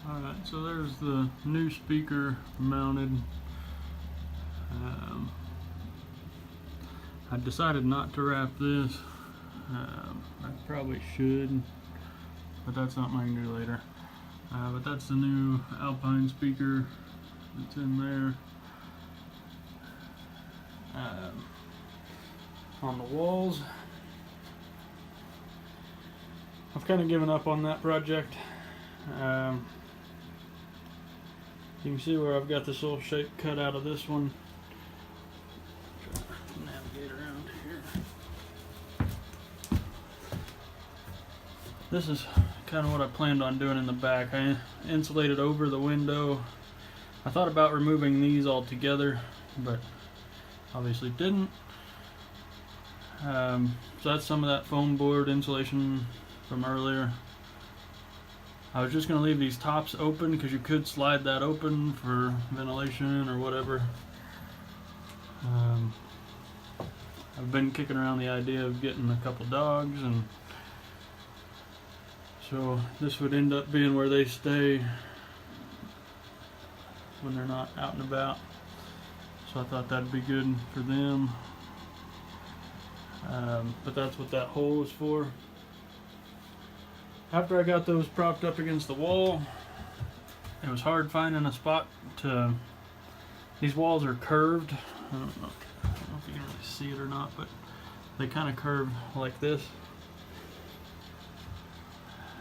Alright, so there's the new speaker mounted. I decided not to wrap this. I probably should, but that's something I can do later. But that's the new Alpine speaker that's in there. On the walls, I've kind of given up on that project. You can see where I've got this little shape cut out of this one. Try to navigate around here. This is kind of what I planned on doing in the back. I insulated over the window. I thought about removing these all together, but obviously didn't. So that's some of that foam board insulation from earlier. I was just going to leave these tops open because you could slide that open for ventilation or whatever. I've been kicking around the idea of getting a couple dogs, and so this would end up being where they stay when they're not out and about. So I thought that'd be good for them. But that's what that hole is for. After I got those propped up against the wall, it was hard finding a spot to... These walls are curved. I don't know if you can really see it or not, but they kind of curve like this.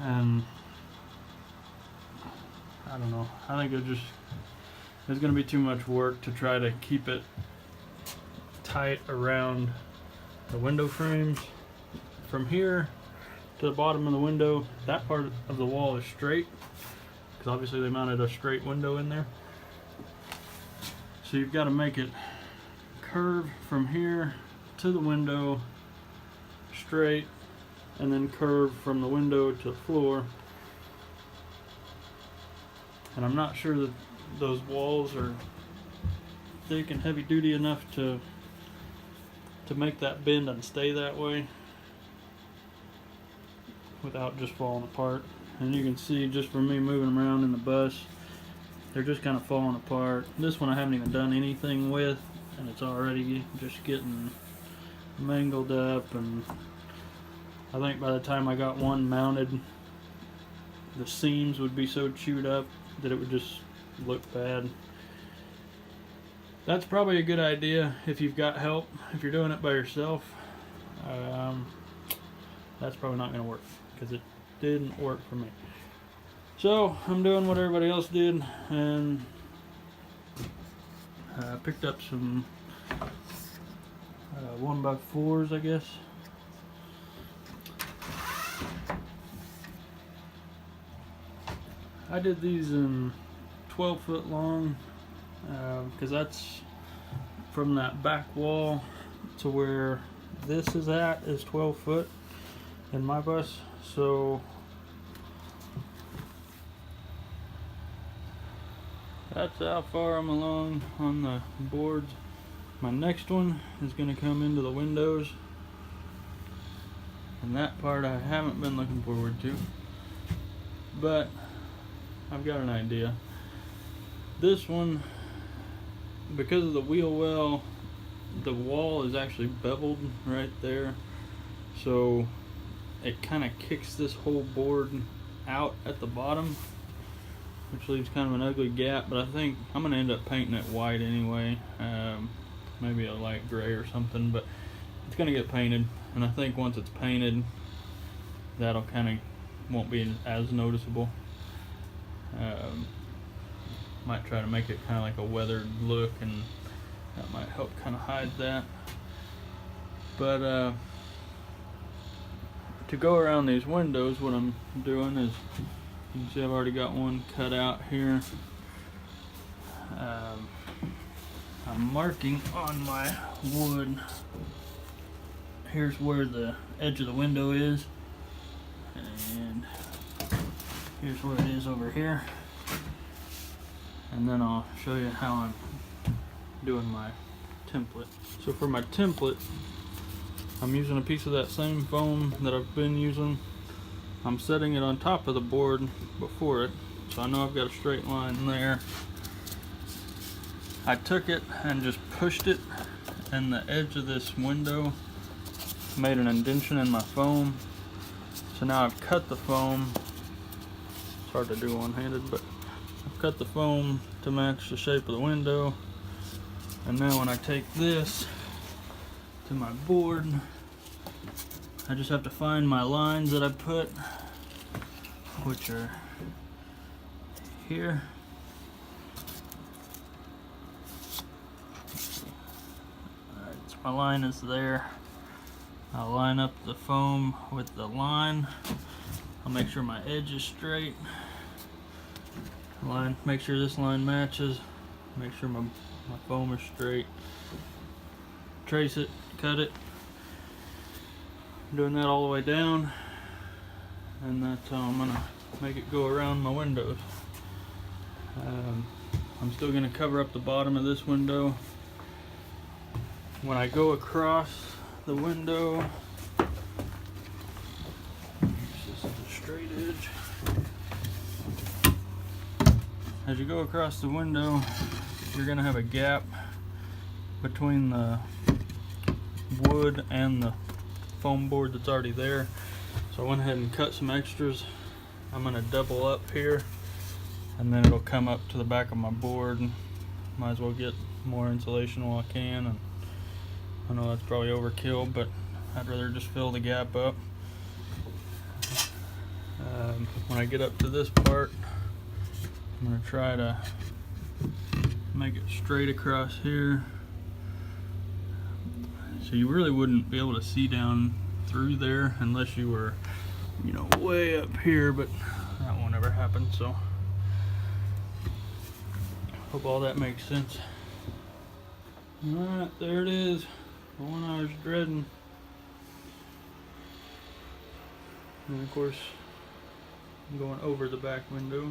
And I don't know. I think it's going to be too much work to try to keep it tight around the window frames. From here to the bottom of the window, that part of the wall is straight because obviously they mounted a straight window in there. So you've got to make it curve from here to the window straight, and then curve from the window to the floor. And I'm not sure that those walls are thick and heavy duty enough to make that bend and stay that way without just falling apart. And you can see just from me moving them around in the bus, they're just kind of falling apart. This one I haven't even done anything with, and it's already just getting mangled up. And I think by the time I got one mounted, the seams would be so chewed up that it would just look bad. That's probably a good idea if you've got help. If you're doing it by yourself, that's probably not going to work because it didn't work for me. So I'm doing what everybody else did, and I picked up some 1x4s, I guess. I did these in 12 foot long because that's from that back wall to where this is at is 12 foot in my bus. So that's how far I'm along on the boards. My next one is going to come into the windows, and that part I haven't been looking forward to, but I've got an idea. This one, because of the wheel well, the wall is actually beveled right there, so it kind of kicks this whole board out at the bottom, which leaves kind of an ugly gap. But I think I'm going to end up painting it white anyway, maybe a light gray or something, but it's going to get painted. And I think once it's painted, that'll kind of won't be as noticeable. Might try to make it kind of like a weathered look, and that might help kind of hide that. But to go around these windows, what I'm doing is, you can see I've already got one cut out here. I'm marking on my wood. Here's where the edge of the window is, and here's where it is over here. And then I'll show you how I'm doing my template. So for my template, I'm using a piece of that same foam that I've been using. I'm setting it on top of the board before it, So I know I've got a straight line there. I took it and just pushed it in the edge of this window, made an indentation in my foam. So now I've cut the foam. It's hard to do one-handed, but I've cut the foam to match the shape of the window. And now when I take this to my board, I just have to find my lines that I put, which are here. Alright, so my line is there. I'll line up the foam with the line. I'll make sure my edge is straight. Make sure this line matches. Make sure my foam is straight. Trace it, cut it. I'm doing that all the way down, and that's how I'm gonna make it go around my windows. I'm still gonna cover up the bottom of this window. When I go across the window, this is a straight edge. As you go across the window, you're gonna have a gap between the wood and the foam board that's already there. So I went ahead and cut some extras. I'm gonna double up here, and then it'll come up to the back of my board. Might as well get more insulation while I can. And I know that's probably overkill, but I'd rather just fill the gap up. When I get up to this part, I'm gonna try to make it straight across here. So you really wouldn't be able to see down through there unless you were, you know, way up here, but that won't ever happen. So hope all that makes sense. Alright, there it is. The one I was dreading. And of course, I'm going over the back window.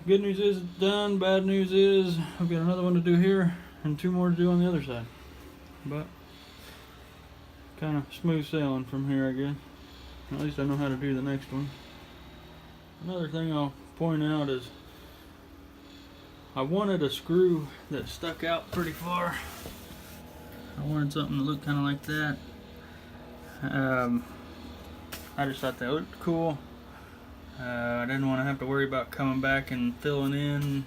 Good news is it's done. Bad news is I've got another one to do here and 2 more to do on the other side. But kind of smooth sailing from here, I guess. At least I know how to do the next one. Another thing I'll point out is I wanted a screw that stuck out pretty far. I wanted something that looked kind of like that. I just thought that looked cool. I didn't want to have to worry about coming back and filling in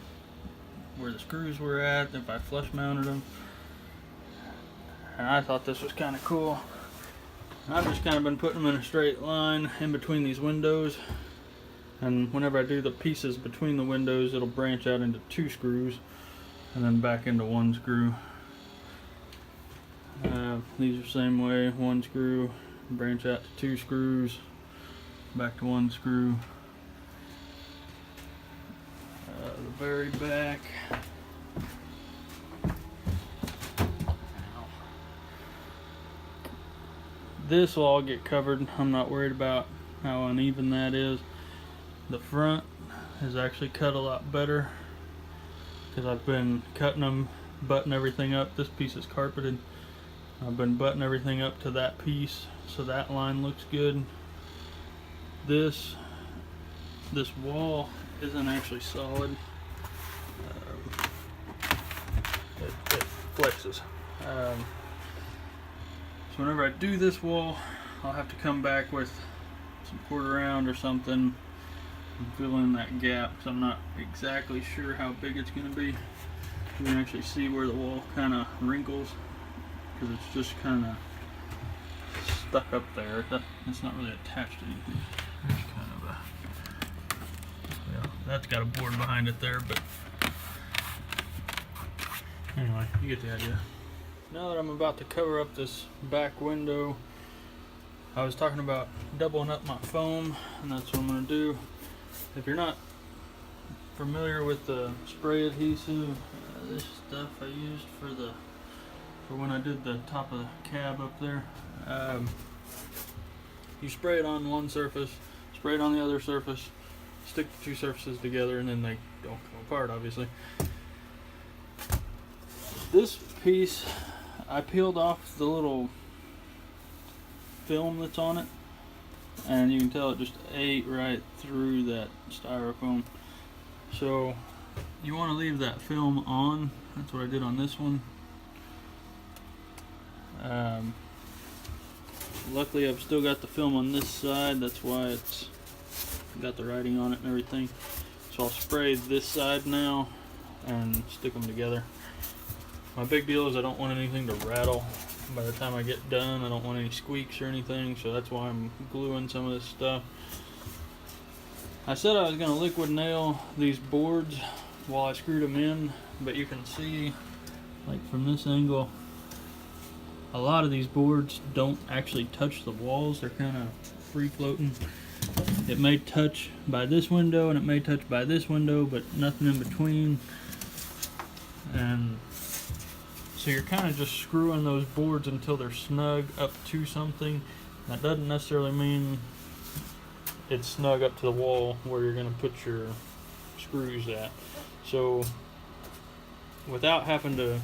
where the screws were at if I flush mounted them. And I thought this was kind of cool. I've just kind of been putting them in a straight line in between these windows. And whenever I do the pieces between the windows, it'll branch out into 2 screws and then back into 1 screw. These are the same way, 1 screw, branch out to 2 screws, back to 1 screw. The very back. This will all get covered. I'm not worried about how uneven that is. The front is actually cut a lot better because I've been cutting them, butting everything up. This piece is carpeted. I've been butting everything up to that piece so that line looks good. This wall isn't actually solid. It flexes. So whenever I do this wall, I'll have to come back with some quarter round or something and fill in that gap because I'm not exactly sure how big it's going to be. You can actually see where the wall kind of wrinkles because it's just kind of stuck up there. It's not really attached to anything. There's kind of a, yeah, that's got a board behind it there, but anyway, you get the idea. Now that I'm about to cover up this back window, I was talking about doubling up my foam, and that's what I'm going to do. If you're not familiar with the spray adhesive, this stuff I used for when I did the top of the cab up there, you spray it on one surface, spray it on the other surface, stick the 2 surfaces together, and then they don't come apart, obviously. This piece, I peeled off the little film that's on it and you can tell it just ate right through that styrofoam. So you want to leave that film on. That's what I did on this one. Luckily I've still got the film on this side, that's why it's got the writing on it and everything. So I'll spray this side now and stick them together. My big deal is I don't want anything to rattle by the time I get done. I don't want any squeaks or anything, so that's why I'm gluing some of this stuff. I said I was going to liquid nail these boards while I screwed them in, but you can see, like from this angle, a lot of these boards don't actually touch the walls. They're kind of free floating. It may touch by this window and it may touch by this window, but nothing in between. And so you're kind of just screwing those boards until they're snug up to something. That doesn't necessarily mean it's snug up to the wall where you're going to put your screws at. So without having to,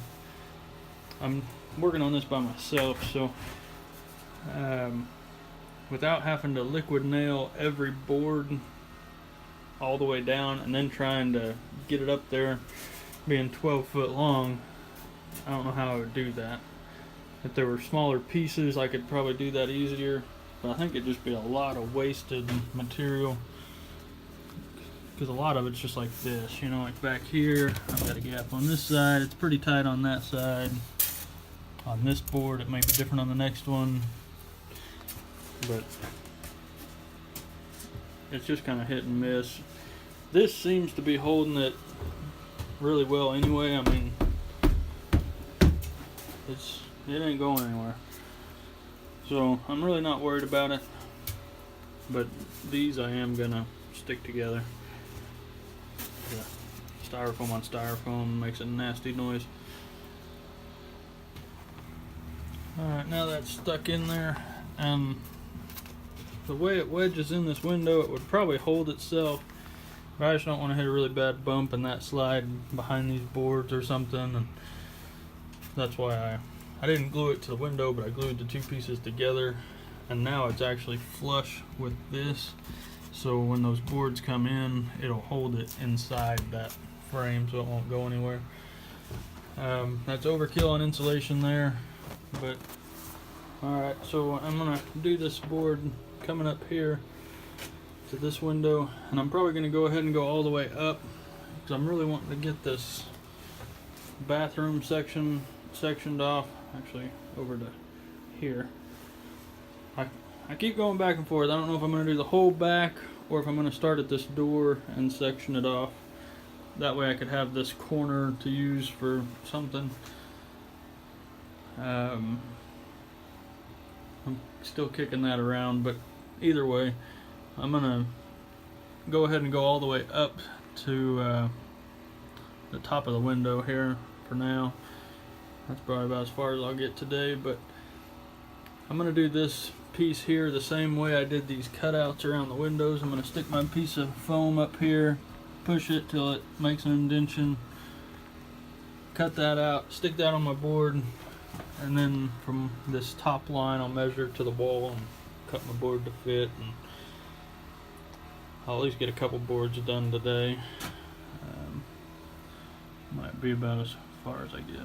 I'm working on this by myself, so without having to liquid nail every board all the way down and then trying to get it up there being 12 foot long, I don't know how I would do that. If there were smaller pieces I could probably do that easier, but I think it'd just be a lot of wasted material, because a lot of it's just like this, you know, like back here I've got a gap on this side, it's pretty tight on that side. On this board it may be different on the next one, but it's just kind of hit and miss. This seems to be holding it really well anyway. I mean, it ain't going anywhere, so I'm really not worried about it. But these I am gonna stick together. Yeah. Styrofoam on styrofoam makes a nasty noise. Alright, now that's stuck in there, and the way it wedges in this window, it would probably hold itself, but I just don't want to hit a really bad bump in that slide behind these boards or something, and that's why I didn't glue it to the window, but I glued the two pieces together, and now it's actually flush with this, so when those boards come in, it'll hold it inside that frame so it won't go anywhere. That's overkill on insulation there. But alright, so I'm gonna do this board coming up here to this window, and I'm probably gonna go ahead and go all the way up because I'm really wanting to get this bathroom sectioned off, actually over to here. I keep going back and forth. I don't know if I'm gonna do the whole back or if I'm gonna start at this door and section it off. That way I could have this corner to use for something. I'm still kicking that around, but either way, I'm gonna go ahead and go all the way up to the top of the window here for now. That's probably about as far as I'll get today, but I'm gonna do this piece here the same way I did these cutouts around the windows. I'm gonna stick my piece of foam up here, push it till it makes an indention, cut that out, stick that on my board, and then from this top line I'll measure to the wall and cut my board to fit, and I'll at least get a couple boards done today. Might be about as far as I get.